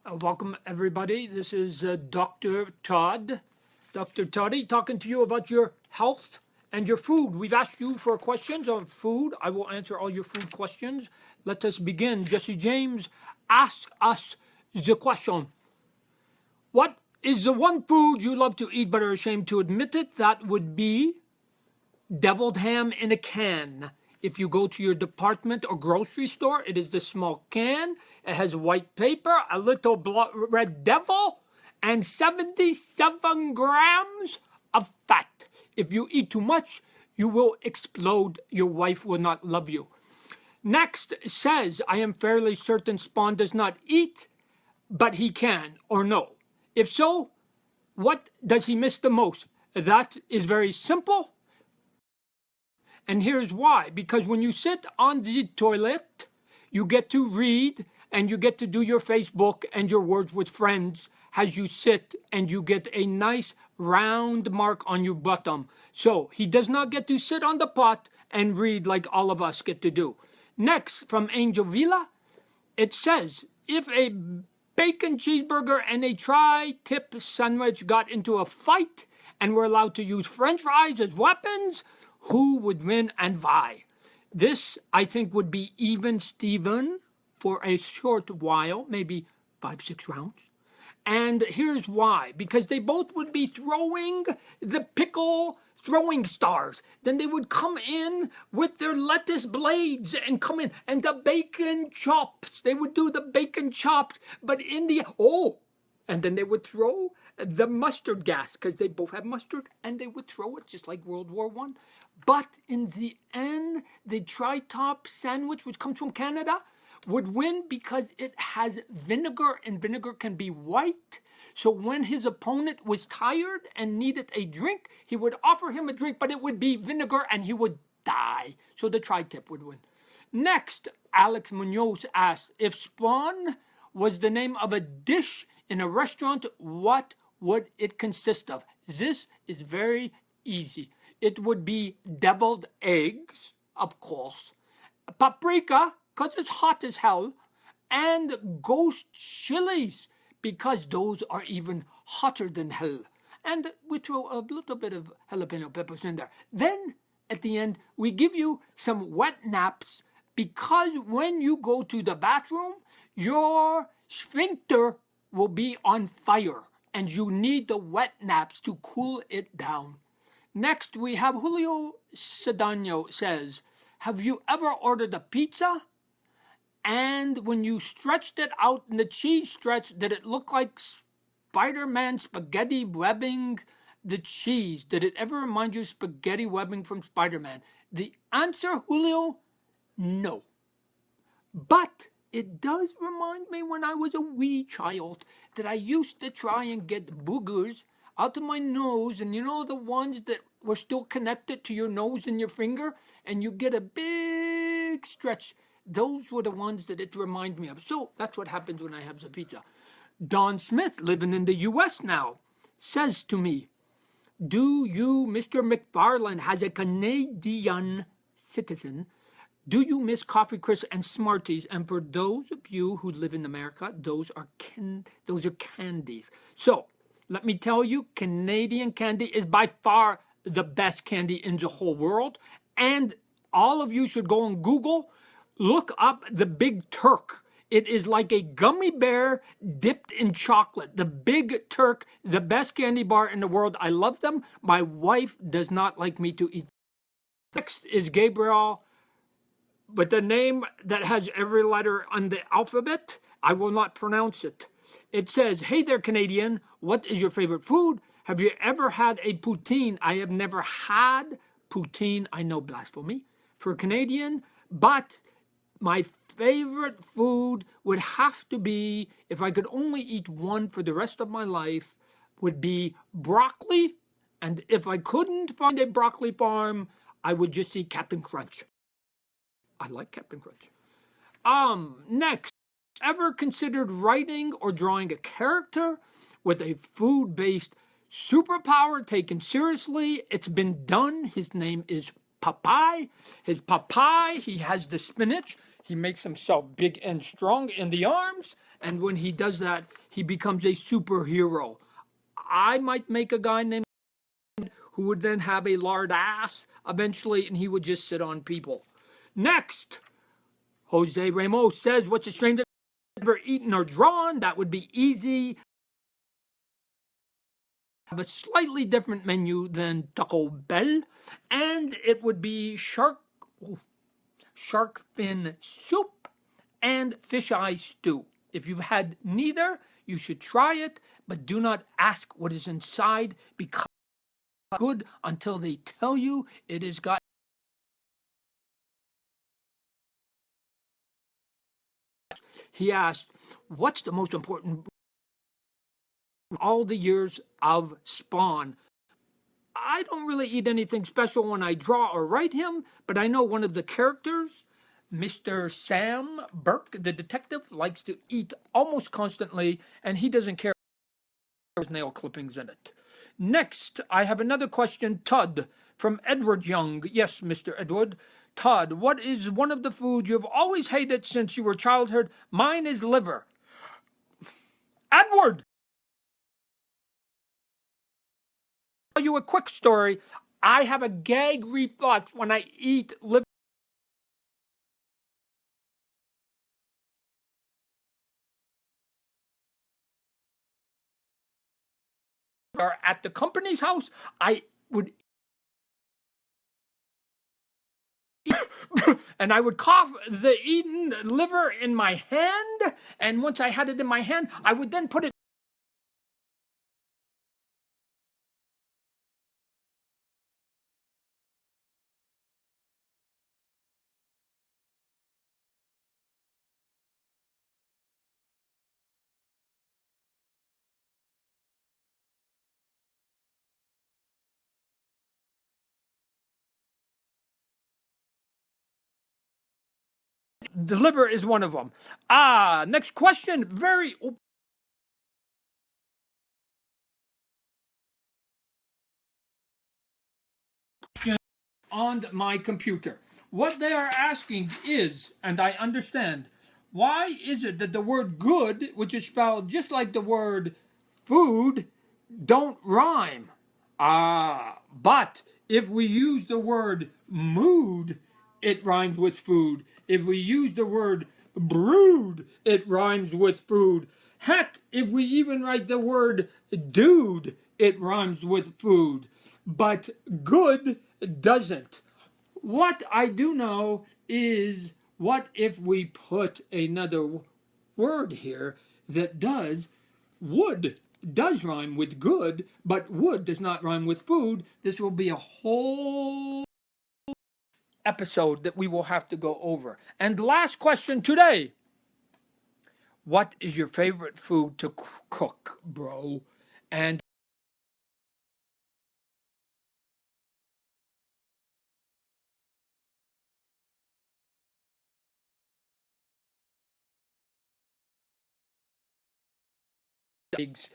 Welcome, everybody. This is Dr. Todd. Dr. Toddy talking to you about your health and your food. We've asked you for questions on food. I will answer all your food questions. Let us begin. Jesse James asks us the question: what is the one food you love to eat but are ashamed to admit it? That would be deviled ham in a can. If you go to your department or grocery store, it is the small can. It has white paper, a little red devil, and 77 grams of fat. If you eat too much, you will explode. Your wife will not love you. Next says, I am fairly certain Spawn does not eat, but he can, or no. If so, what does he miss the most? That is very simple. And here's why. Because when you sit on the toilet, you get to read and you get to do your Facebook and your words with friends as you sit, and you get a nice round mark on your bottom. So he does not get to sit on the pot and read like all of us get to do. Next, from Angel Villa, it says, if a bacon cheeseburger and a tri-tip sandwich got into a fight and were allowed to use French fries as weapons, who would win and why? This, I think, would be even Steven for a short while, maybe 5-6 rounds. And here's why. Because they both would be throwing the pickle throwing stars. Then they would come in with their lettuce blades and come in. And the bacon chops. They would do the bacon chops. But in the... And then they would throw the mustard gas, because they both have mustard, and they would throw it just like World War I. But in the end, the tri-top sandwich, which comes from Canada, would win because it has vinegar, and vinegar can be white. So when his opponent was tired and needed a drink, he would offer him a drink, but it would be vinegar and he would die. So the tri-tip would win. Next, Alex Munoz asks, if Spawn was the name of a dish in a restaurant, what would it consist of? This is very easy. It would be deviled eggs, of course, paprika, because it's hot as hell, and ghost chilies, because those are even hotter than hell. And we throw a little bit of jalapeno peppers in there. Then, at the end, we give you some wet naps, because when you go to the bathroom, your sphincter will be on fire, and you need the wet naps to cool it down. Next, we have Julio Cedano says, have you ever ordered a pizza? And when you stretched it out in the cheese stretch, did it look like Spider-Man spaghetti webbing the cheese? Did it ever remind you of spaghetti webbing from Spider-Man? The answer, Julio, no. But it does remind me when I was a wee child that I used to try and get boogers out of my nose, and you know the ones that were still connected to your nose and your finger, and you get a big stretch. Those were the ones that it reminded me of. So that's what happens when I have the pizza. Don Smith, living in the U.S. now, says to me, do you, Mr. McFarlane, as a Canadian citizen, do you miss coffee crisps and Smarties? And for those of you who live in America, those are candies. So let me tell you, Canadian candy is by far the best candy in the whole world. And all of you should go on Google, look up the Big Turk. It is like a gummy bear dipped in chocolate. The Big Turk, the best candy bar in the world. I love them. My wife does not like me to eat. Next is Gabriel, but the name that has every letter on the alphabet, I will not pronounce it. It says, hey there, Canadian, what is your favorite food? Have you ever had a poutine? I have never had poutine. I know, blasphemy for a Canadian, but my favorite food would have to be, if I could only eat one for the rest of my life, would be broccoli. And if I couldn't find a broccoli farm, I would just eat Captain Crunch. I like Captain Crunch. Next, ever considered writing or drawing a character with a food-based superpower taken seriously? It's been done. His name is Popeye. His Popeye, he has the spinach. He makes himself big and strong in the arms, And when he does that, he becomes a superhero. I might make a guy named who would then have a lard ass eventually, and he would just sit on people. Next, Jose Ramos says, what's a strain that you've ever eaten or drawn? That would be easy. Have a slightly different menu than Taco Bell, and it would be shark fin soup and fisheye stew. If you've had neither, you should try it, but do not ask what is inside because it's good until they tell you it has got. He asked, what's the most important all the years of Spawn? I don't really eat anything special when I draw or write him, but I know one of the characters, Mr. Sam Burke, the detective, likes to eat almost constantly, and he doesn't care if there's nail clippings in it. Next, I have another question, Todd, from Edward Young. Yes, Mr. Edward. Todd, what is one of the foods you've always hated since you were childhood? Mine is liver. Edward! I'll tell you a quick story. I have a gag reflex when I eat liver. At the company's house, I would and I would cough the eaten liver in my hand, and once I had it in my hand, I would then put it the liver is one of them. Next question, very on my computer. What they are asking is, and I understand, why is it that the word good, which is spelled just like the word food, don't rhyme? But if we use the word mood, it rhymes with food. If we use the word brood, it rhymes with food. Heck, if we even write the word dude, it rhymes with food. But good doesn't. What I do know is, what if we put another word here that does? Wood does rhyme with good, but wood does not rhyme with food. This will be a whole episode that we will have to go over. And last question today. What is your favorite food to cook, bro? And eggs